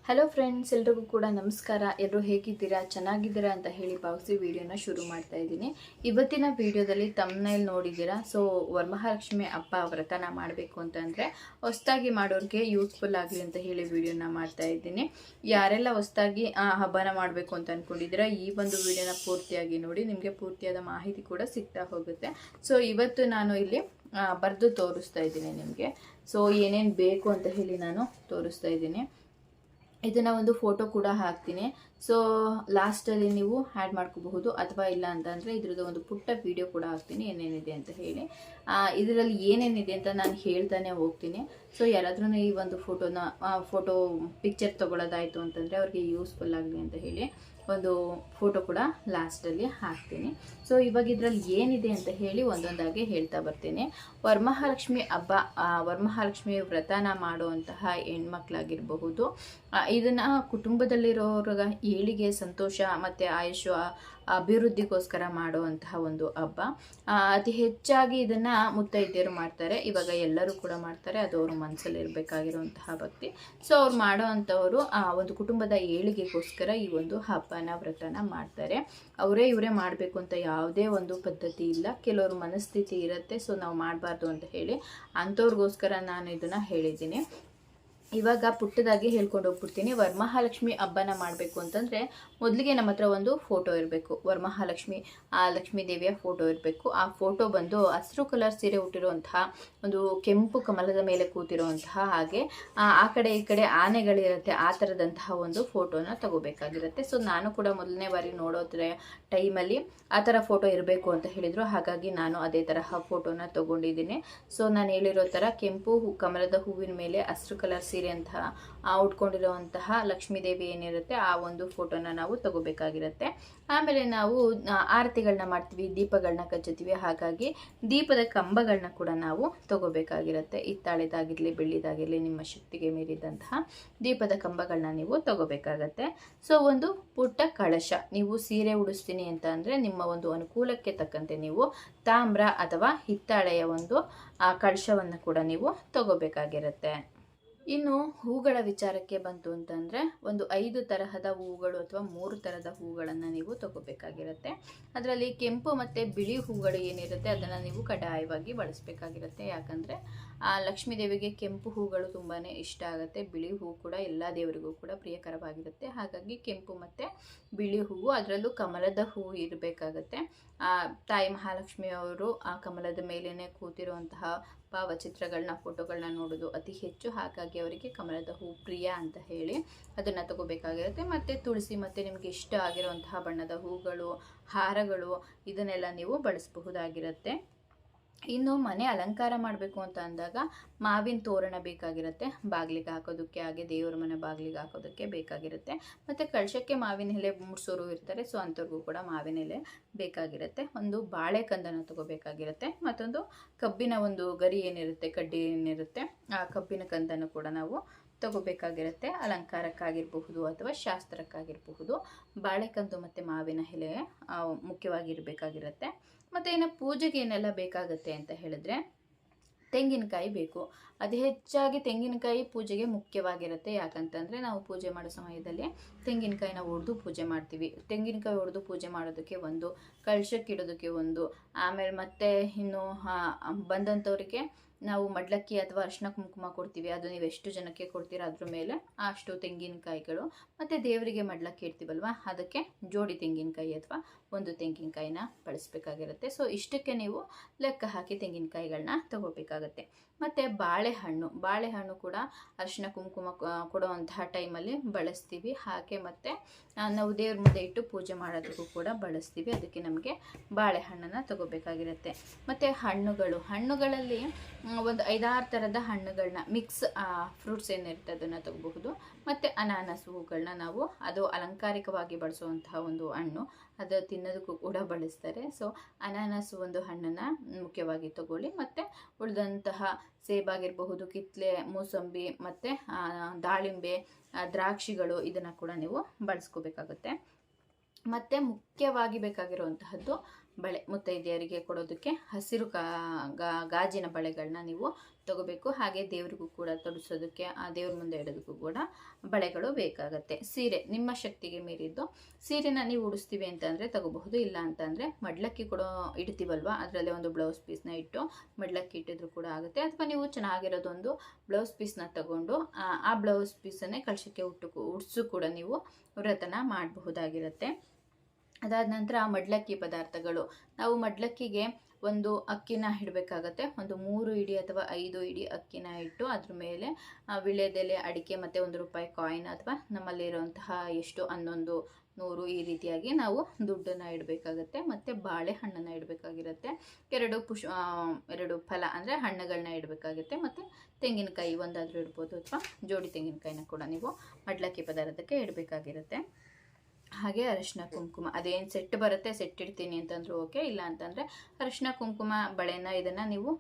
Hello friends, ಎಲ್ರಿಗೂ ಕೂಡ ನಮಸ್ಕಾರ. ಎಲ್ಲರೂ ಹೇಗಿದ್ದೀರಾ, ಚೆನ್ನಾಗಿದ್ದೀರಾ ಅಂತ ಹೇಳಿ ಭಾವಿಸಿ ವಿಡಿಯೋನ ಶುರು ಮಾಡ್ತಾ ಇದ್ದೀನಿ. ಇವತ್ತಿನ ವಿಡಿಯೋದಲ್ಲಿ ತಮ್ಮನೇಲಿ ನೋಡಿದ್ದೀರಾ. ಸೊ ವರಮಹಾಲಕ್ಷ್ಮಿ ಹಬ್ಬ ವ್ರತನ ಮಾಡಬೇಕು ಅಂತಂದರೆ ಹೊಸದಾಗಿ ಮಾಡೋರಿಗೆ ಯೂಸ್ಫುಲ್ ಆಗಲಿ ಅಂತ ಹೇಳಿ ವಿಡಿಯೋನ ಮಾಡ್ತಾ ಇದ್ದೀನಿ. ಯಾರೆಲ್ಲ ಹೊಸದಾಗಿ ಹಬ್ಬನ ಮಾಡಬೇಕು ಅಂತ ಅಂದ್ಕೊಂಡಿದ್ದೀರಾ, ಈ ಒಂದು ವಿಡಿಯೋನ ಪೂರ್ತಿಯಾಗಿ ನೋಡಿ, ನಿಮಗೆ ಪೂರ್ತಿಯಾದ ಮಾಹಿತಿ ಕೂಡ ಸಿಗ್ತಾ ಹೋಗುತ್ತೆ. ಸೊ ಇವತ್ತು ನಾನು ಇಲ್ಲಿ ಬರೆದು ತೋರಿಸ್ತಾ ಇದ್ದೀನಿ ನಿಮಗೆ. ಸೊ ಏನೇನು ಬೇಕು ಅಂತ ಹೇಳಿ ನಾನು ತೋರಿಸ್ತಾ ಇದ್ದೀನಿ. ಇದನ್ನು ಒಂದು ಫೋಟೋ ಕೂಡ ಹಾಕ್ತೀನಿ. ಸೊ ಲಾಸ್ಟಲ್ಲಿ ನೀವು ಆ್ಯಡ್ ಮಾಡ್ಕೋಬಹುದು, ಅಥವಾ ಇಲ್ಲ ಅಂತಂದರೆ ಇದ್ರದ್ದು ಒಂದು ಪುಟ್ಟ ವಿಡಿಯೋ ಕೂಡ ಹಾಕ್ತೀನಿ ಏನೇನಿದೆ ಅಂತ ಹೇಳಿ. ಇದರಲ್ಲಿ ಏನೇನಿದೆ ಅಂತ ನಾನು ಹೇಳ್ತಾನೆ ಹೋಗ್ತೀನಿ. ಸೊ ಯಾರಾದ್ರೂ ಈ ಒಂದು ಫೋಟೋ ಪಿಕ್ಚರ್ ತೊಗೊಳ್ಳೋದಾಯಿತು ಅಂತಂದರೆ ಅವ್ರಿಗೆ ಯೂಸ್ಫುಲ್ ಆಗಲಿ ಅಂತ ಹೇಳಿ ಒಂದು ಫೋಟೋ ಕೂಡ ಲಾಸ್ಟಲ್ಲಿ ಹಾಕ್ತೀನಿ. ಸೊ ಇವಾಗ ಇದರಲ್ಲಿ ಏನಿದೆ ಅಂತ ಹೇಳಿ ಒಂದೊಂದಾಗಿ ಹೇಳ್ತಾ ಬರ್ತೀನಿ. ವರಮಹಾಲಕ್ಷ್ಮಿ ಹಬ್ಬ, ವರಮಹಾಲಕ್ಷ್ಮಿ ವ್ರತನ ಮಾಡುವಂತಹ ಹೆಣ್ಮಕ್ಳಾಗಿರಬಹುದು, ಇದನ್ನು ಕುಟುಂಬದಲ್ಲಿರೋರ್ಗ ಏಳಿಗೆ, ಸಂತೋಷ ಮತ್ತು ಆಯುಷ್ ಅಭಿವೃದ್ಧಿಗೋಸ್ಕರ ಮಾಡುವಂತಹ ಒಂದು ಹಬ್ಬ. ಅತಿ ಹೆಚ್ಚಾಗಿ ಇದನ್ನು ಮುತ್ತೈದೆಯರು ಮಾಡ್ತಾರೆ. ಇವಾಗ ಎಲ್ಲರೂ ಕೂಡ ಮಾಡ್ತಾರೆ, ಅದು ಅವ್ರ ಮನಸ್ಸಲ್ಲಿ ಇರಬೇಕಾಗಿರುವಂತಹ ಭಕ್ತಿ. ಸೊ ಅವ್ರು ಮಾಡೋ ಅಂಥವರು ಒಂದು ಕುಟುಂಬದ ಏಳಿಗೆಗೋಸ್ಕರ ಈ ಒಂದು ಹಬ್ಬನ ವ್ರತನ ಮಾಡ್ತಾರೆ. ಇವರೇ ಮಾಡಬೇಕು ಅಂತ ಯಾವುದೇ ಒಂದು ಪದ್ಧತಿ ಇಲ್ಲ. ಕೆಲವರು ಮನಸ್ಥಿತಿ ಇರುತ್ತೆ, ಸೊ ನಾವು ಮಾಡಬಾರ್ದು ಅಂತ ಹೇಳಿ ಅಂಥವ್ರಿಗೋಸ್ಕರ ನಾನು ಇದನ್ನು ಹೇಳಿದ್ದೀನಿ. ಇವಾಗ ಪುಟ್ಟದಾಗಿ ಹೇಳ್ಕೊಂಡು ಹೋಗ್ಬಿಡ್ತೀನಿ. ವರಮಹಾಲಕ್ಷ್ಮಿ ಹಬ್ಬನ ಮಾಡಬೇಕು ಅಂತಂದರೆ ಮೊದಲಿಗೆ ನಮ್ಮ ಹತ್ರ ಒಂದು ಫೋಟೋ ಇರಬೇಕು. ವರಮಹಾಲಕ್ಷ್ಮಿ ಲಕ್ಷ್ಮೀ ದೇವಿಯ ಫೋಟೋ ಇರಬೇಕು. ಆ ಫೋಟೋ ಬಂದು ಹಸಿರು ಕಲರ್ ಸೀರೆ ಹುಟ್ಟಿರುವಂತಹ, ಒಂದು ಕೆಂಪು ಕಮಲದ ಮೇಲೆ ಕೂತಿರುವಂತಹ, ಹಾಗೆ ಆ ಕಡೆ ಈ ಕಡೆ ಆನೆಗಳಿರುತ್ತೆ, ಆ ಥರದಂತಹ ಒಂದು ಫೋಟೋನ ತಗೋಬೇಕಾಗಿರುತ್ತೆ. ಸೊ ನಾನು ಕೂಡ ಮೊದಲನೇ ಬಾರಿ ನೋಡೋದ್ರ ಟೈಮಲ್ಲಿ ಆ ಥರ ಫೋಟೋ ಇರಬೇಕು ಅಂತ ಹೇಳಿದರು, ಹಾಗಾಗಿ ನಾನು ಅದೇ ತರಹ ಫೋಟೋನ ತೊಗೊಂಡಿದ್ದೀನಿ. ಸೊ ನಾನು ಹೇಳಿರೋ ಥರ ಕೆಂಪು ಕಮಲದ ಹೂವಿನ ಮೇಲೆ ಹಸಿರು ಕಲರ್ ಸೀರೆ ಅಂತ ಉಟ್ಕೊಂಡಿರುವಂತಹ ಲಕ್ಷ್ಮೀ ದೇವಿ ಏನಿರುತ್ತೆ ಆ ಒಂದು ಫೋಟೋನ ನಾವು ತಗೋಬೇಕಾಗಿರುತ್ತೆ. ಆಮೇಲೆ ನಾವು ಆರತಿಗಳನ್ನ ಮಾಡ್ತೀವಿ, ದೀಪಗಳನ್ನ ಕಚ್ಚುತ್ತೀವಿ, ಹಾಗಾಗಿ ದೀಪದ ಕಂಬಗಳನ್ನ ಕೂಡ ನಾವು ತಗೋಬೇಕಾಗಿರುತ್ತೆ. ಹಿತ್ತಾಳೆದಾಗಿರಲಿ ಬೆಳ್ಳಿದಾಗಿರಲಿ ನಿಮ್ಮ ಶಕ್ತಿಗೆ ಮೀರಿದಂತಹ ದೀಪದ ಕಂಬಗಳನ್ನ ನೀವು ತಗೋಬೇಕಾಗತ್ತೆ. ಸೊ ಒಂದು ಪುಟ್ಟ ಕಳಶ, ನೀವು ಸೀರೆ ಉಡಿಸ್ತೀನಿ ಅಂತ ಅಂದರೆ ನಿಮ್ಮ ಒಂದು ಅನುಕೂಲಕ್ಕೆ ತಕ್ಕಂತೆ ನೀವು ತಾಮ್ರ ಅಥವಾ ಹಿತ್ತಾಳೆಯ ಒಂದು ಕಳಶವನ್ನು ಕೂಡ ನೀವು ತಗೋಬೇಕಾಗಿರುತ್ತೆ. ಇನ್ನು ಹೂಗಳ ವಿಚಾರಕ್ಕೆ ಬಂತು ಅಂತಂದರೆ ಒಂದು 5 ತರಹದ ಹೂಗಳು ಅಥವಾ 3 ಥರದ ಹೂಗಳನ್ನು ನೀವು ತಗೋಬೇಕಾಗಿರುತ್ತೆ. ಅದರಲ್ಲಿ ಕೆಂಪು ಮತ್ತು ಬಿಳಿ ಹೂಗಳು ಏನಿರುತ್ತೆ ಅದನ್ನು ನೀವು ಕಡ್ಡಾಯವಾಗಿ ಬಳಸಬೇಕಾಗಿರುತ್ತೆ. ಯಾಕಂದರೆ ಲಕ್ಷ್ಮೀ ದೇವಿಗೆ ಕೆಂಪು ಹೂಗಳು ತುಂಬಾ ಇಷ್ಟ ಆಗುತ್ತೆ. ಬಿಳಿ ಹೂ ಕೂಡ ಎಲ್ಲ ದೇವರಿಗೂ ಕೂಡ ಪ್ರಿಯಕರವಾಗಿರುತ್ತೆ. ಹಾಗಾಗಿ ಕೆಂಪು ಮತ್ತು ಬಿಳಿ ಹೂವು, ಅದರಲ್ಲೂ ಕಮಲದ ಹೂವು ಇರಬೇಕಾಗತ್ತೆ. ತಾಯಿ ಮಹಾಲಕ್ಷ್ಮಿಯವರು ಆ ಕಮಲದ ಮೇಲೇ ಕೂತಿರುವಂತಹ ಭಾವಚಿತ್ರಗಳನ್ನ, ಫೋಟೋಗಳನ್ನ ನೋಡೋದು ಅತಿ ಹೆಚ್ಚು. ಹಾಗಾಗಿ ಅವರಿಗೆ ಕಮಲದ ಹೂ ಪ್ರಿಯ ಅಂತ ಹೇಳಿ ಅದನ್ನು ತಗೋಬೇಕಾಗಿರುತ್ತೆ. ಮತ್ತು ತುಳಸಿ ಮತ್ತು ನಿಮಗೆ ಇಷ್ಟ ಆಗಿರುವಂತಹ ಬಣ್ಣದ ಹೂಗಳು, ಹಾರಗಳು, ಇದನ್ನೆಲ್ಲ ನೀವು ಬಳಸಬಹುದಾಗಿರುತ್ತೆ. ಇನ್ನು ಮನೆ ಅಲಂಕಾರ ಮಾಡಬೇಕು ಅಂತ ಅಂದಾಗ ಮಾವಿನ ತೋರಣ ಬೇಕಾಗಿರುತ್ತೆ, ಬಾಗಿಲಿಗೆ ಹಾಕೋದಕ್ಕೆ, ಹಾಗೆ ದೇವರ ಮನೆ ಬಾಗಿಲಿಗೆ ಹಾಕೋದಕ್ಕೆ ಬೇಕಾಗಿರುತ್ತೆ. ಮತ್ತು ಕಳಶಕ್ಕೆ ಮಾವಿನ ಎಲೆ ಮುಡ್ಸೋರು ಇರ್ತಾರೆ, ಸೊ ಅಂಥವ್ರಿಗೂ ಕೂಡ ಮಾವಿನ ಎಲೆ ಬೇಕಾಗಿರುತ್ತೆ. ಒಂದು ಬಾಳೆಕಂದನ ತಗೋಬೇಕಾಗಿರುತ್ತೆ. ಮತ್ತೊಂದು ಕಬ್ಬಿನ ಒಂದು ಗರಿ ಏನಿರುತ್ತೆ, ಕಡ್ಡಿ ಏನಿರುತ್ತೆ, ಆ ಕಬ್ಬಿನ ಕಂದನ್ನು ಕೂಡ ನಾವು ತಗೋಬೇಕಾಗಿರುತ್ತೆ. ಅಲಂಕಾರಕ್ಕಾಗಿರಬಹುದು ಅಥವಾ ಶಾಸ್ತ್ರಕ್ಕಾಗಿರಬಹುದು ಬಾಳೆಕಂದು ಮತ್ತು ಮಾವಿನ ಎಲೆ ಮುಖ್ಯವಾಗಿರಬೇಕಾಗಿರುತ್ತೆ. ಮತ್ತು ಇನ್ನು ಪೂಜೆಗೆ ಏನೆಲ್ಲ ಬೇಕಾಗುತ್ತೆ ಅಂತ ಹೇಳಿದ್ರೆ ತೆಂಗಿನಕಾಯಿ ಬೇಕು. ಅತಿ ಹೆಚ್ಚಾಗಿ ತೆಂಗಿನಕಾಯಿ ಪೂಜೆಗೆ ಮುಖ್ಯವಾಗಿರುತ್ತೆ. ಯಾಕಂತಂದರೆ ನಾವು ಪೂಜೆ ಮಾಡೋ ಸಮಯದಲ್ಲಿ ತೆಂಗಿನಕಾಯಿನ ಒಡೆದು ಪೂಜೆ ಮಾಡ್ತೀವಿ. ತೆಂಗಿನಕಾಯಿ ಒಡೆದು ಪೂಜೆ ಮಾಡೋದಕ್ಕೆ ಒಂದು, ಕಳಶಕ್ಕಿಡೋದಕ್ಕೆ ಒಂದು, ಆಮೇಲೆ ಮತ್ತೆ ಇನ್ನು ಬಂದಂಥವ್ರಿಗೆ ನಾವು ಮಡ್ಲಕ್ಕಿ ಅಥವಾ ಅರಿಶಿನ ಕುಂಕುಮ ಕೊಡ್ತೀವಿ. ಅದು ನೀವು ಎಷ್ಟು ಜನಕ್ಕೆ ಕೊಡ್ತೀರಾ ಅದ್ರ ಮೇಲೆ ಅಷ್ಟು ತೆಂಗಿನಕಾಯಿಗಳು. ಮತ್ತು ದೇವರಿಗೆ ಮಡ್ಲಕ್ಕಿ ಇಡ್ತೀವಲ್ವ, ಅದಕ್ಕೆ ಜೋಡಿ ತೆಂಗಿನಕಾಯಿ ಅಥವಾ ಒಂದು ತೆಂಗಿನಕಾಯಿನ ಬಳಸಬೇಕಾಗಿರುತ್ತೆ. ಸೊ ಇಷ್ಟಕ್ಕೆ ನೀವು ಲೆಕ್ಕ ಹಾಕಿ ತೆಂಗಿನಕಾಯಿಗಳನ್ನ ತಗೋಬೇಕಾಗತ್ತೆ. ಮತ್ತು ಬಾಳೆಹಣ್ಣು ಕೂಡ ಅರಿಶಿನ ಕುಂಕುಮ ಕೊಡುವಂತಹ ಟೈಮಲ್ಲಿ ಬಳಸ್ತೀವಿ. ಹಾಗೆ ಮತ್ತು ನಾವು ದೇವ್ರ ಮುಂದೆ ಇಟ್ಟು ಪೂಜೆ ಮಾಡೋದಕ್ಕೂ ಕೂಡ ಬಳಸ್ತೀವಿ. ಅದಕ್ಕೆ ನಮಗೆ ಬಾಳೆಹಣ್ಣನ್ನು ತಗೋಬೇಕಾಗಿರುತ್ತೆ. ಮತ್ತು ಹಣ್ಣುಗಳಲ್ಲಿ ಒಂದು 5-6 ಥರದ ಹಣ್ಣುಗಳನ್ನ ಮಿಕ್ಸ್ ಫ್ರೂಟ್ಸ್ ಏನಿರುತ್ತೆ ಅದನ್ನು ತಗೋಬಹುದು. ಮತ್ತು ಅನಾನಸ್ ಹೂಗಳನ್ನ ನಾವು, ಅದು ಅಲಂಕಾರಿಕವಾಗಿ ಬಳಸುವಂತಹ ಒಂದು ಹಣ್ಣು, ಅದು ತಿನ್ನೋದಕ್ಕೂ ಕೂಡ ಬಳಸ್ತಾರೆ. ಸೊ ಅನಾನಸ್ ಒಂದು ಹಣ್ಣನ್ನು ಮುಖ್ಯವಾಗಿ ತಗೊಳ್ಳಿ. ಮತ್ತು ಉಳಿದಂತಹ ಸೇಬಾಗಿರಬಹುದು, ಕಿತ್ತಲೆ, ಮೂಸಂಬಿ ಮತ್ತು ದಾಳಿಂಬೆ, ದ್ರಾಕ್ಷಿಗಳು, ಇದನ್ನು ಕೂಡ ನೀವು ಬಳಸ್ಕೋಬೇಕಾಗುತ್ತೆ. ಮತ್ತು ಮುಖ್ಯವಾಗಿ ಬೇಕಾಗಿರುವಂತಹದ್ದು ಬಳೆ ಮುತ್ತೈದೆಯರಿಗೆ ಕೊಡೋದಕ್ಕೆ ಹಸಿರು ಗಾಜಿನ ಬಳೆಗಳನ್ನ ನೀವು ತಗೋಬೇಕು. ಹಾಗೆ ದೇವರಿಗೂ ಕೂಡ ತೊಡಿಸೋದಕ್ಕೆ, ಆ ದೇವ್ರ ಮುಂದೆ ಇಡೋದಕ್ಕೂ ಕೂಡ ಬಳೆಗಳು ಬೇಕಾಗತ್ತೆ. ಸೀರೆ ನಿಮ್ಮ ಶಕ್ತಿಗೆ ಮೀರಿದ್ದು ಸೀರೆನ ನೀವು ಉಡಿಸ್ತೀವಿ ಅಂತಂದರೆ ತಗೋಬಹುದು. ಇಲ್ಲ ಅಂತಂದರೆ ಮಡ್ಲಕ್ಕಿ ಕೊಡೋ ಇಡ್ತೀವಲ್ವ, ಅದರಲ್ಲೇ ಒಂದು ಬ್ಲೌಸ್ ಪೀಸ್ನ ಇಟ್ಟು ಮಡ್ಲಕ್ಕಿ ಇಟ್ಟಿದ್ರು ಕೂಡ ಆಗುತ್ತೆ. ಅಥವಾ ನೀವು ಚೆನ್ನಾಗಿರೋದೊಂದು ಬ್ಲೌಸ್ ಪೀಸ್ನ ತಗೊಂಡು ಆ ಬ್ಲೌಸ್ ಪೀಸನ್ನೇ ಕಳಶಕ್ಕೆ ಉಡ್ಸು ಕೂಡ ನೀವು ವ್ರತನ ಮಾಡಬಹುದಾಗಿರುತ್ತೆ. ಅದಾದ ನಂತರ ಮಡ್ಲಕ್ಕಿ ಪದಾರ್ಥಗಳು, ನಾವು ಮಡ್ಲಕ್ಕಿಗೆ ಒಂದು ಅಕ್ಕಿನ ಇಡಬೇಕಾಗತ್ತೆ. ಒಂದು 3 ಇಡಿ ಅಥವಾ 5 ಇಡಿ ಅಕ್ಕಿನ ಇಟ್ಟು ಅದ್ರ ಮೇಲೆ ವಿಳ್ಯದೆಲೆ, ಅಡಿಕೆ ಮತ್ತು ₹1 ಕಾಯಿನ್ ಅಥವಾ ನಮ್ಮಲ್ಲಿರುವಂತಹ ಎಷ್ಟು 11, 100 ಈ ರೀತಿಯಾಗಿ ನಾವು ದುಡ್ಡನ್ನು ಇಡಬೇಕಾಗತ್ತೆ. ಮತ್ತು ಬಾಳೆಹಣ್ಣನ್ನು ಇಡಬೇಕಾಗಿರುತ್ತೆ. 2 ಫಲ ಅಂದರೆ ಹಣ್ಣುಗಳನ್ನ ಇಡಬೇಕಾಗುತ್ತೆ. ಮತ್ತು ತೆಂಗಿನಕಾಯಿ ಒಂದಾದರೂ ಇಡ್ಬೋದು, ಅಥವಾ ಜೋಡಿ ತೆಂಗಿನಕಾಯಿನ ಕೂಡ ನೀವು ಮಡ್ಲಕ್ಕಿ ಪದಾರ್ಥಕ್ಕೆ ಇಡಬೇಕಾಗಿರುತ್ತೆ. ಹಾಗೆ ಅರಿಶಿನ ಕುಂಕುಮ, ಅದೇನು ಸೆಟ್ ಬರುತ್ತೆ ಸೆಟ್ ಇಡ್ತೀನಿ ಅಂತಂದ್ರೂ ಓಕೆ. ಇಲ್ಲ ಅಂತಂದರೆ ಅರಿಶಿನ ಕುಂಕುಮ ಬಳೆನ ಇದನ್ನು ನೀವು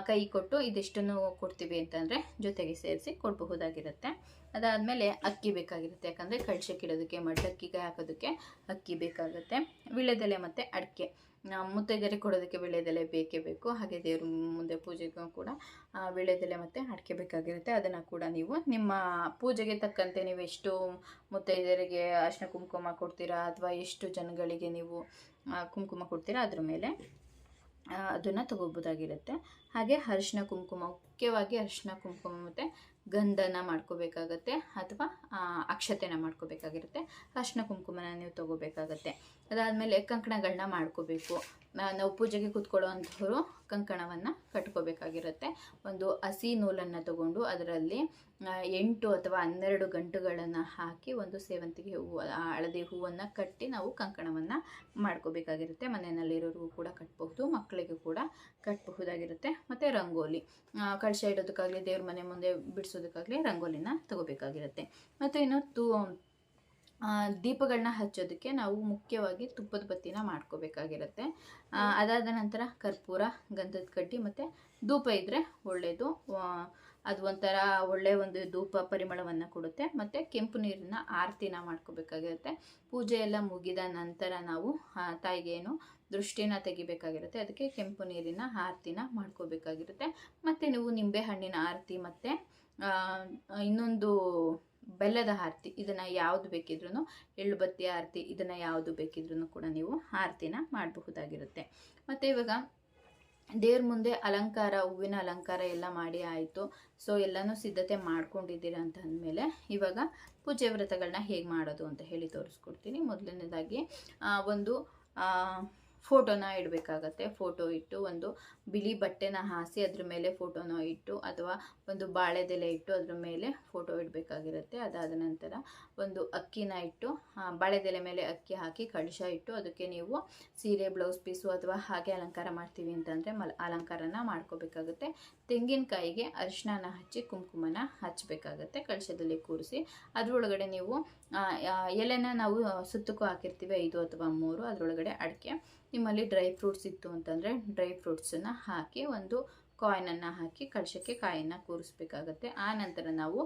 ಕೈ ಕೊಟ್ಟು ಇದಿಷ್ಟನ್ನು ಕೊಡ್ತೀವಿ ಅಂತಂದರೆ ಜೊತೆಗೆ ಸೇರಿಸಿ ಕೊಡಬಹುದಾಗಿರುತ್ತೆ. ಅದಾದಮೇಲೆ ಅಕ್ಕಿ ಬೇಕಾಗಿರುತ್ತೆ, ಯಾಕಂದರೆ ಕಳಶಕ್ಕೆ ಇಡೋದಕ್ಕೆ ಮಡ್ಲಕ್ಕಿಗೆ ಹಾಕೋದಕ್ಕೆ ಅಕ್ಕಿ ಬೇಕಾಗುತ್ತೆ. ವೀಳ್ಯದೆಲೆ ಮತ್ತು ಅಡಿಕೆ, ಮುತ್ತೈದೆಯರಿಗೆ ಕೊಡೋದಕ್ಕೆ ವೀಳ್ಯದೆಲೆ ಬೇಕೇ ಬೇಕು. ಹಾಗೆ ದೇವ್ರ ಮುಂದೆ ಪೂಜೆಗೂ ಕೂಡ ವೀಳ್ಯದೆಲೆ ಮತ್ತು ಅಡಿಕೆ ಬೇಕಾಗಿರುತ್ತೆ. ಅದನ್ನು ಕೂಡ ನೀವು ನಿಮ್ಮ ಪೂಜೆಗೆ ತಕ್ಕಂತೆ ನೀವು ಎಷ್ಟು ಮುತ್ತೈದೆಯರಿಗೆ ಅರಿಶಿನ ಕುಂಕುಮ ಕೊಡ್ತೀರಾ ಅಥವಾ ಎಷ್ಟು ಜನಗಳಿಗೆ ನೀವು ಕುಂಕುಮ ಕೊಡ್ತೀರಾ ಅದ್ರ ಮೇಲೆ ಅದನ್ನು ತಗೋಬೋದಾಗಿರುತ್ತೆ. ಹಾಗೆ ಅರಿಶಿನ ಕುಂಕುಮ, ಮುಖ್ಯವಾಗಿ ಅರಿಶಿನ ಕುಂಕುಮ ಮತ್ತು ಗಂಧನ ಮಾಡ್ಕೋಬೇಕಾಗತ್ತೆ, ಅಥವಾ ಅಕ್ಷತೆನ ಮಾಡ್ಕೋಬೇಕಾಗಿರುತ್ತೆ. ಅರಿಶಿನ ಕುಂಕುಮನ ನೀವು ತಗೋಬೇಕಾಗತ್ತೆ. ಅದಾದಮೇಲೆ ಕಂಕಣಗಳನ್ನ ಮಾಡ್ಕೋಬೇಕು. ನಾವು ಪೂಜೆಗೆ ಕೂತ್ಕೊಳ್ಳೋ ಅಂಥವ್ರು ಕಂಕಣವನ್ನು ಕಟ್ಕೋಬೇಕಾಗಿರುತ್ತೆ. ಒಂದು ಹಸಿ ನೂಲನ್ನು ತಗೊಂಡು ಅದರಲ್ಲಿ 8 ಅಥವಾ 12 ಗಂಟುಗಳನ್ನು ಹಾಕಿ ಒಂದು ಸೇವಂತಿಗೆ ಹೂವು, ಹಳದಿ ಹೂವನ್ನು ಕಟ್ಟಿ ನಾವು ಕಂಕಣವನ್ನು ಮಾಡ್ಕೋಬೇಕಾಗಿರುತ್ತೆ. ಮನೆಯಲ್ಲಿರೋರಿಗೂ ಕೂಡ ಕಟ್ಟಬಹುದು, ಮಕ್ಕಳಿಗೂ ಕೂಡ ಕಟ್ಟಬಹುದಾಗಿರುತ್ತೆ. ಮತ್ತು ರಂಗೋಲಿ, ಕಳಶ ಇಡೋದಕ್ಕಾಗಲಿ ದೇವ್ರ ಮನೆ ಮುಂದೆ ಬಿಡಿಸೋದಕ್ಕಾಗಲಿ ರಂಗೋಲಿನ ತಗೋಬೇಕಾಗಿರುತ್ತೆ. ಮತ್ತು ಇನ್ನು ದೀಪಗಳನ್ನ ಹಚ್ಚೋದಕ್ಕೆ ನಾವು ಮುಖ್ಯವಾಗಿ ತುಪ್ಪದ ಬತ್ತಿನ ಮಾಡ್ಕೋಬೇಕಾಗಿರುತ್ತೆ. ಅದಾದ ನಂತರ ಕರ್ಪೂರ, ಗಂಧದ ಕಡ್ಡಿ ಮತ್ತು ಧೂಪ ಇದ್ದರೆ ಒಳ್ಳೆಯದು. ಅದು ಒಂಥರ ಒಳ್ಳೆಯ ಒಂದು ಧೂಪ ಪರಿಮಳವನ್ನು ಕೊಡುತ್ತೆ. ಮತ್ತು ಕೆಂಪು ನೀರಿನ ಆರತಿನ ಮಾಡ್ಕೋಬೇಕಾಗಿರುತ್ತೆ. ಪೂಜೆ ಎಲ್ಲ ಮುಗಿದ ನಂತರ ನಾವು ತಾಯಿಗೆ ಏನು ದೃಷ್ಟಿನ ತೆಗಿಬೇಕಾಗಿರುತ್ತೆ, ಅದಕ್ಕೆ ಕೆಂಪು ನೀರಿನ ಆರತಿನ ಮಾಡ್ಕೋಬೇಕಾಗಿರುತ್ತೆ. ಮತ್ತು ನೀವು ನಿಂಬೆಹಣ್ಣಿನ ಆರತಿ ಮತ್ತು ಇನ್ನೊಂದು ಬೆಲ್ಲದ ಆರತಿ, ಇದನ್ನು ಯಾವುದು ಬೇಕಿದ್ರೂ, ಎಳ್ಳು ಬತ್ತಿ ಆರತಿ, ಇದನ್ನು ಯಾವುದು ಬೇಕಿದ್ರೂ ಕೂಡ ನೀವು ಆರತಿನ ಮಾಡಬಹುದಾಗಿರುತ್ತೆ. ಮತ್ತು ಇವಾಗ ದೇವ್ರ ಮುಂದೆ ಅಲಂಕಾರ, ಹೂವಿನ ಅಲಂಕಾರ ಎಲ್ಲ ಮಾಡಿ ಆಯಿತು. ಸೊ ಎಲ್ಲನೂ ಸಿದ್ಧತೆ ಮಾಡ್ಕೊಂಡಿದ್ದೀರ ಅಂತ ಅಂದಮೇಲೆ ಇವಾಗ ಪೂಜೆ ವ್ರತಗಳನ್ನ ಹೇಗೆ ಮಾಡೋದು ಅಂತ ಹೇಳಿ ತೋರಿಸ್ಕೊಡ್ತೀನಿ. ಮೊದಲನೇದಾಗಿ ಒಂದು ಫೋಟೋನ ಇಡಬೇಕಾಗತ್ತೆ. ಫೋಟೋ ಇಟ್ಟು ಒಂದು ಬಿಳಿ ಬಟ್ಟೆನ ಹಾಸಿ ಅದ್ರ ಮೇಲೆ ಫೋಟೋನ ಇಟ್ಟು, ಅಥವಾ ಒಂದು ಬಾಳೆದೆಲೆ ಇಟ್ಟು ಅದ್ರ ಮೇಲೆ ಫೋಟೋ ಇಡಬೇಕಾಗಿರುತ್ತೆ. ಅದಾದ ನಂತರ ಒಂದು ಅಕ್ಕಿನ ಇಟ್ಟು ಬಾಳೆದೆಲೆ ಮೇಲೆ ಅಕ್ಕಿ ಹಾಕಿ ಕಳಶ ಇಟ್ಟು ಅದಕ್ಕೆ ನೀವು ಸೀರೆ, ಬ್ಲೌಸ್ ಪೀಸು ಅಥವಾ ಹಾಗೆ ಅಲಂಕಾರ ಮಾಡ್ತೀವಿ ಅಂತಂದರೆ ಅಲಂಕಾರನ ಮಾಡ್ಕೋಬೇಕಾಗುತ್ತೆ. ತೆಂಗಿನಕಾಯಿಗೆ ಅರಿಶಿನ ಹಚ್ಚಿ ಕುಂಕುಮನ ಹಚ್ಚಬೇಕಾಗತ್ತೆ ಕಳಶದಲ್ಲಿ ಕೂರಿಸಿ. ಅದರೊಳಗಡೆ ನೀವು ಎಲೆನ ನಾವು ಸುತ್ತಕ್ಕೂ ಹಾಕಿರ್ತೀವಿ 5 ಅಥವಾ 3, ಅದರೊಳಗಡೆ ಅಡಿಕೆ, ನಿಮ್ಮಲ್ಲಿ ಡ್ರೈ ಫ್ರೂಟ್ಸ್ ಇತ್ತು ಅಂತಂದರೆ ಡ್ರೈ ಫ್ರೂಟ್ಸನ್ನು ಹಾಕಿ ಒಂದು ಕಾಯಿನನ್ನು ಹಾಕಿ ಕಳಶಕ್ಕೆ ಕಾಯಿನ ಕೂರಿಸ್ಬೇಕಾಗತ್ತೆ. ಆ ನಂತರ ನಾವು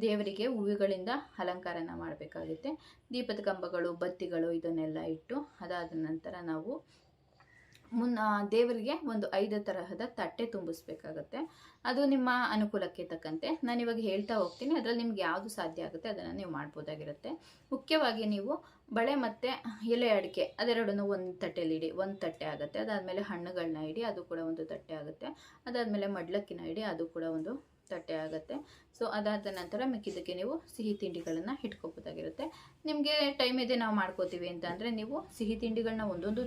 ದೇವರಿಗೆ ಹೂವುಗಳಿಂದ ಅಲಂಕಾರನ ಮಾಡಬೇಕಾಗುತ್ತೆ. ದೀಪದ ಕಂಬಗಳು, ಬತ್ತಿಗಳು ಇದನ್ನೆಲ್ಲ ಇಟ್ಟು ಅದಾದ ನಂತರ ನಾವು ದೇವರಿಗೆ ಒಂದು 5 ತರಹದ ತಟ್ಟೆ ತುಂಬಿಸ್ಬೇಕಾಗತ್ತೆ. ಅದು ನಿಮ್ಮ ಅನುಕೂಲಕ್ಕೆ ತಕ್ಕಂತೆ ನಾನಿವಾಗ ಹೇಳ್ತಾ ಹೋಗ್ತೀನಿ. ಅದರಲ್ಲಿ ನಿಮ್ಗೆ ಯಾವುದು ಸಾಧ್ಯ ಆಗುತ್ತೆ ಅದನ್ನು ನೀವು ಮಾಡ್ಬೋದಾಗಿರುತ್ತೆ. ಮುಖ್ಯವಾಗಿ ನೀವು ಬಳೆ ಮತ್ತು ಎಲೆ ಅಡಿಕೆ ಅದೆರಡನ್ನು ಒಂದು ತಟ್ಟೆಯಲ್ಲಿ ಇಡಿ, ಒಂದು ತಟ್ಟೆ ಆಗುತ್ತೆ. ಅದಾದಮೇಲೆ ಹಣ್ಣುಗಳನ್ನ ಇಡಿ, ಅದು ಕೂಡ ಒಂದು ತಟ್ಟೆ ಆಗುತ್ತೆ. ಅದಾದಮೇಲೆ ಮಡ್ಲಕ್ಕಿನ ಇಡಿ, ಅದು ಕೂಡ ಒಂದು ತಟ್ಟೆ ಆಗುತ್ತೆ. ಸೊ ಅದಾದ ನಂತರ ಮಿಕ್ಕಿದ್ದಕ್ಕೆ ನೀವು ಸಿಹಿ ತಿಂಡಿಗಳನ್ನು ಇಟ್ಕೋಬೋದಾಗಿರುತ್ತೆ. ನಿಮಗೆ ಟೈಮ್ ಇದೆ ನಾವು ಮಾಡ್ಕೋತೀವಿ ಅಂತ ಅಂದರೆ ನೀವು ಸಿಹಿ ತಿಂಡಿಗಳನ್ನ ಒಂದೊಂದು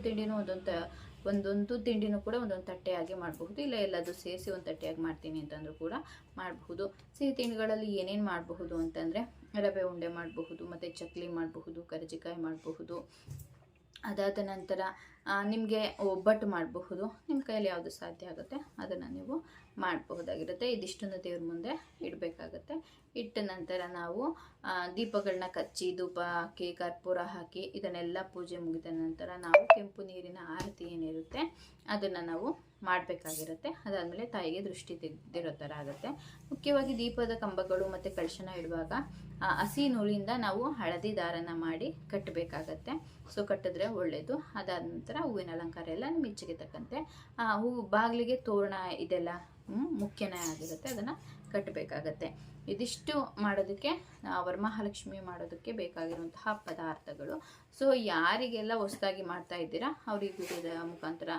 ತಿಂಡಿನೂ ಕೂಡ ಒಂದೊಂದು ತಟ್ಟೆಯಾಗಿ ಮಾಡಬಹುದು. ಇಲ್ಲ ಎಲ್ಲದು ಸೇರಿಸಿ ಒಂದು ತಟ್ಟೆಯಾಗಿ ಮಾಡ್ತೀನಿ ಅಂತಂದ್ರೂ ಕೂಡ ಮಾಡಬಹುದು. ಸಿಹಿ ತಿಂಡಿಗಳಲ್ಲಿ ಏನೇನು ಮಾಡಬಹುದು ಅಂತಂದರೆ ರವೆ ಉಂಡೆ ಮಾಡಬಹುದು, ಮತ್ತು ಚಕ್ಲಿ ಮಾಡಬಹುದು, ಕರ್ಜಿಕಾಯಿ ಮಾಡಬಹುದು. ಅದಾದ ನಂತರ ನಿಮಗೆ ಒಬ್ಬಟ್ಟು ಮಾಡಬಹುದು. ನಿಮ್ಮ ಕೈಯಲ್ಲಿ ಯಾವುದು ಸಾಧ್ಯ ಆಗುತ್ತೆ ಅದನ್ನು ನೀವು ಮಾಡಬಹುದಾಗಿರುತ್ತೆ. ಇದಿಷ್ಟನ್ನು ದೇವ್ರ ಮುಂದೆ ಇಡಬೇಕಾಗತ್ತೆ. ಇಟ್ಟ ನಂತರ ನಾವು ದೀಪಗಳನ್ನ ಕಚ್ಚಿ ಧೂಪ ಹಾಕಿ ಕರ್ಪೂರ ಹಾಕಿ ಇದನ್ನೆಲ್ಲ ಪೂಜೆ ಮುಗಿದ ನಂತರ ನಾವು ಕೆಂಪು ನೀರಿನ ಆರತಿ ಏನಿರುತ್ತೆ ಅದನ್ನು ನಾವು ಮಾಡಬೇಕಾಗಿರುತ್ತೆ. ಅದಾದಮೇಲೆ ತಾಯಿಗೆ ದೃಷ್ಟಿ ತೆಗೆದಿರೋ ಥರ ಆಗುತ್ತೆ. ಮುಖ್ಯವಾಗಿ ದೀಪದ ಕಂಬಗಳು ಮತ್ತು ಕಳಶನ ಇಡುವಾಗ ಹಸಿ ನೂಲಿಂದ ನಾವು ಹಳದಿ ದಾರನ ಮಾಡಿ ಕಟ್ಟಬೇಕಾಗತ್ತೆ. ಸೊ ಕಟ್ಟಿದ್ರೆ ಒಳ್ಳೆಯದು. ಅದಾದ ನಂತರ ಸರ, ಹೂವಿನ ಅಲಂಕಾರ ಎಲ್ಲ ನಿಮ್ಮ ಇಚ್ಛೆಗೆ ತಕ್ಕಂತೆ. ಹೂವು ಬಾಗಿಲಿಗೆ ತೋರಣ ಇದೆಲ್ಲ ಮುಖ್ಯನೇ ಆಗಿರುತ್ತೆ, ಅದನ್ನು ಕಟ್ಟಬೇಕಾಗತ್ತೆ. ಇದಿಷ್ಟು ಮಾಡೋದಕ್ಕೆ ವರಮಹಾಲಕ್ಷ್ಮಿ ಮಾಡೋದಕ್ಕೆ ಬೇಕಾಗಿರುವಂತಹ ಪದಾರ್ಥಗಳು. ಸೊ ಯಾರಿಗೆಲ್ಲ ಹೊಸದಾಗಿ ಮಾಡ್ತಾ ಇದ್ದೀರಾ ಅವ್ರಿಗೆ ವಿಡಿಯೋದ ಮುಖಾಂತರ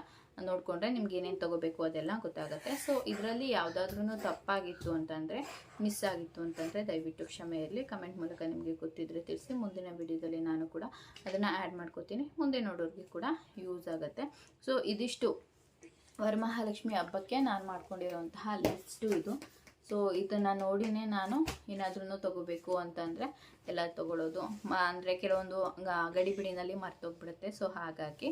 ನೋಡಿಕೊಂಡ್ರೆ ನಿಮ್ಗೆ ಏನೇನು ತೊಗೋಬೇಕು ಅದೆಲ್ಲ ಗೊತ್ತಾಗುತ್ತೆ. ಸೊ ಇದರಲ್ಲಿ ಯಾವುದಾದ್ರೂ ತಪ್ಪಾಗಿತ್ತು ಅಂತಂದರೆ, ಮಿಸ್ ಆಗಿತ್ತು ಅಂತಂದರೆ ದಯವಿಟ್ಟು ಕ್ಷಮೆ ಇರಲಿ. ಕಮೆಂಟ್ ಮೂಲಕ ನಿಮಗೆ ಗೊತ್ತಿದ್ದರೆ ತಿಳಿಸಿ. ಮುಂದಿನ ವಿಡಿಯೋದಲ್ಲಿ ನಾನು ಕೂಡ ಅದನ್ನು ಆ್ಯಡ್ ಮಾಡ್ಕೋತೀನಿ, ಮುಂದೆ ನೋಡೋರಿಗೆ ಕೂಡ ಯೂಸ್ ಆಗುತ್ತೆ. ಸೊ ಇದಿಷ್ಟು ವರಮಹಾಲಕ್ಷ್ಮಿ ಹಬ್ಬಕ್ಕೆ ನಾನು ಮಾಡ್ಕೊಂಡಿರೋಂತಹ ಲಿಸ್ಟು ಇದು. ಸೊ ಇದನ್ನು ನೋಡಿನೇ ನಾನು ಏನಾದ್ರೂ ತೊಗೋಬೇಕು ಅಂತಂದರೆ ಎಲ್ಲ ತೊಗೊಳ್ಳೋದು. ಅಂದರೆ ಕೆಲವೊಂದು ಗಡಿಬಿಡಿನಲ್ಲಿ ಮರ್ತೋಗ್ಬಿಡುತ್ತೆ. ಸೊ ಹಾಗಾಗಿ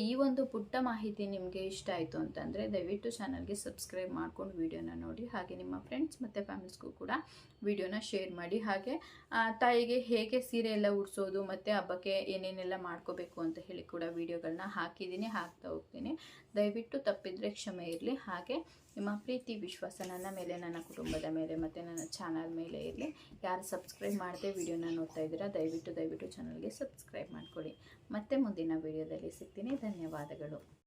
ಈ ಒಂದು ಪುಟ್ಟ ಮಾಹಿತಿ ನಿಮಗೆ ಇಷ್ಟ ಆಯಿತು ಅಂತಂದರೆ ದಯವಿಟ್ಟು ಚಾನಲ್ಗೆ ಸಬ್ಸ್ಕ್ರೈಬ್ ಮಾಡ್ಕೊಂಡು ವಿಡಿಯೋನ ನೋಡಿ. ಹಾಗೆ ನಿಮ್ಮ ಫ್ರೆಂಡ್ಸ್ ಮತ್ತು ಫ್ಯಾಮಿಲಿಸ್ಗೂ ಕೂಡ ವಿಡಿಯೋನ ಶೇರ್ ಮಾಡಿ. ಹಾಗೆ ತಾಯಿಗೆ ಹೇಗೆ ಸೀರೆ ಎಲ್ಲ ಉಡಿಸೋದು ಮತ್ತು ಹಬ್ಬಕ್ಕೆ ಏನೇನೆಲ್ಲ ಮಾಡ್ಕೋಬೇಕು ಅಂತ ಹೇಳಿ ಕೂಡ ವಿಡಿಯೋಗಳನ್ನ ಹಾಕಿದ್ದೀನಿ, ಹಾಕ್ತಾ ಹೋಗ್ತೀನಿ. ದಯವಿಟ್ಟು ತಪ್ಪಿದರೆ ಕ್ಷಮೆ ಇರಲಿ. ಹಾಗೆ ನಿಮ್ಮ ಪ್ರೀತಿ ವಿಶ್ವಾಸ ನನ್ನ ಮೇಲೆ, ನನ್ನ ಕುಟುಂಬದ ಮೇಲೆ ಮತ್ತು ನನ್ನ ಚಾನಲ್ ಮೇಲೆ ಇರಲಿ. ಯಾರು ಸಬ್ಸ್ಕ್ರೈಬ್ ಮಾಡದೆ ವಿಡಿಯೋನ ನೋಡ್ತಾ ಇದ್ದೀರಾ ದಯವಿಟ್ಟು ಚಾನಲ್ಗೆ ಸಬ್ಸ್ಕ್ರೈಬ್ ಮಾಡ್ಕೊಳ್ಳಿ. ಮತ್ತೆ ಮುಂದಿನ ವಿಡಿಯೋದಲ್ಲಿ ಸಿಗ್ತೀನಿ. ಧನ್ಯವಾದಗಳು.